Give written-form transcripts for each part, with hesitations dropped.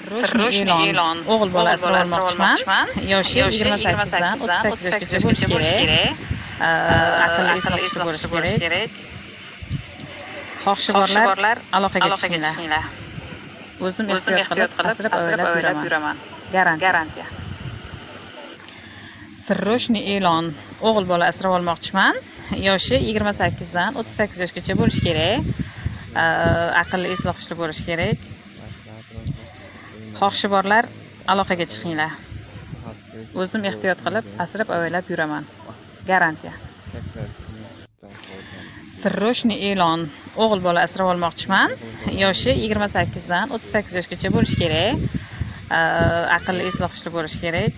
Sirroshni e'lon. O'g'il bola asrab olmoqchiman. Yoshi 28 dan 38 yoshgacha bo'lishi kerak. Aqlli eslab hushli bo'lishi kerak. Xohishi borlar aloqaga chiqinglar. O'zim ehtiyot qilib, asrab avaylab yuraman. Garantiya. Sirroshni e'lon. O'g'il bola asrab olmoqchiman. Yoshi 28 dan 38 yoshgacha bo'lishi kerak. Aqlli eslab hushli bo'lishi kerak. Xohishi borlar aloqaga chiqinglar. O'zim ehtiyot qilib, asrab avaylab yuraman. Garantiya. Sirroshni e'lon. O'g'il bola asrab olmoqchiman. Yoshi 28 dan 38 yoshgacha bo'lishi kerak. Aqlli eslab hushli bo'lishi kerak.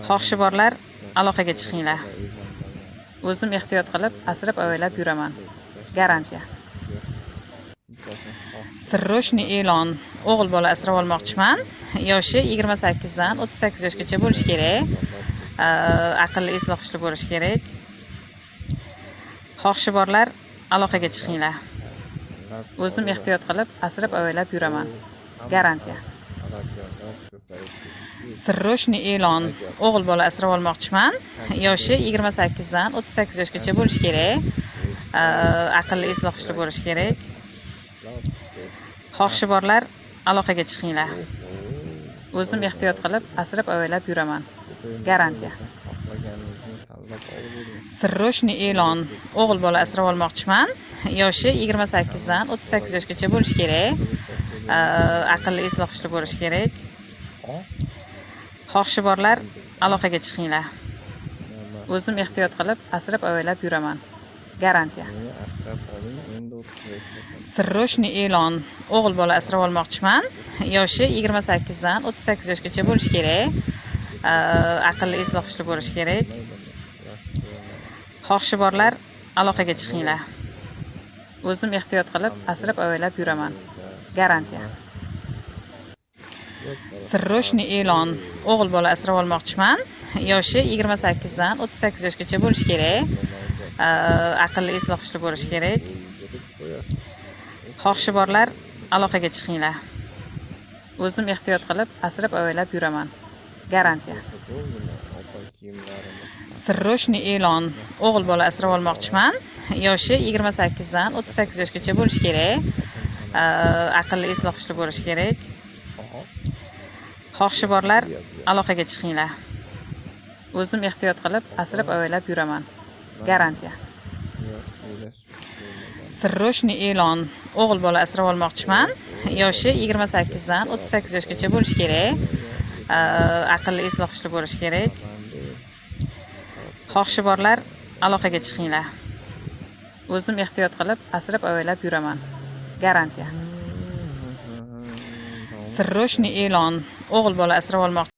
Xohishi borlar aloqaga chiqinglar. O'zim ehtiyot qilib, asrab avaylab yuraman. Garantiya. Sirroshni e'lon. O'g'il bola asrab olmoqchiman. Yoshi 28 dan 38 yoshgacha bo'lishi kerak. Aqlli eslab hushli bo'lishi kerak. Xohishi borlar aloqaga chiqinglar. O'zim ehtiyot qilib, asrab avaylab yuraman. Garantiya. Sirroshni e'lon. O'g'il bola asrab olmoqchiman. Yoshi 28 dan 38 yoshgacha bo'lishi kerak. Aqlli eslab hushli bo'lishi kerak. Xohishi borlar aloqaga chiqinglar. O'zim ehtiyot qilib, asrab avaylab yuraman. Garantiya. Sirroshni e'lon. O'g'il bola asrab olmoqchiman. Yoshi 28 dan 38 yoshgacha bo'lishi kerak. Aqlli eslab hushli bo'lishi kerak. Xohishi borlar aloqaga chiqinglar. O'zim ehtiyot qilib, asrab avaylab yuraman. Garantiya. Sirroshni e'lon. O'g'il bola asrab olmoqchiman. Yoshi 28 dan 38 yoshgacha bo'lishi kerak. Aqlli eslab hushli bo'lishi kerak. Xohishi borlar aloqaga chiqinglar. O'zim ehtiyot qilib, asrab avaylab yuraman. Garantiya. Sirroshni e'lon. O'g'il bola asrab olmoqchiman. Yoshi 28 dan 38 yoshgacha bo'lishi kerak. Aqlli eslab hushli bo'lishi kerak. Xohishi borlar aloqaga chiqinglar. O'zim ehtiyot qilib, asrab avaylab yuraman. Garantiya. Sirroshni e'lon. O'g'il bola asrab olmoqchiman. Yoshi 28 dan 38 yoshgacha bo'lishi kerak. Aqlli eslab hushli bo'lishi kerak. Xohishi borlar aloqaga chiqinglar. O'zim ehtiyot qilib, asrab avaylab yuraman. Garantiya. Sirroshni e'lon. O'g'il bola asrab olmoqchiman. Yoshi 28 dan 38 yoshgacha bo'lishi kerak. Aqlli eslab hushli bo'lishi kerak. Xohishi borlar aloqaga chiqinglar. O'zim ehtiyot qilib, asrab avaylab yuraman. Garantiya. Sirroshni e'lon. O'g'il bola asrab olmoqchiman.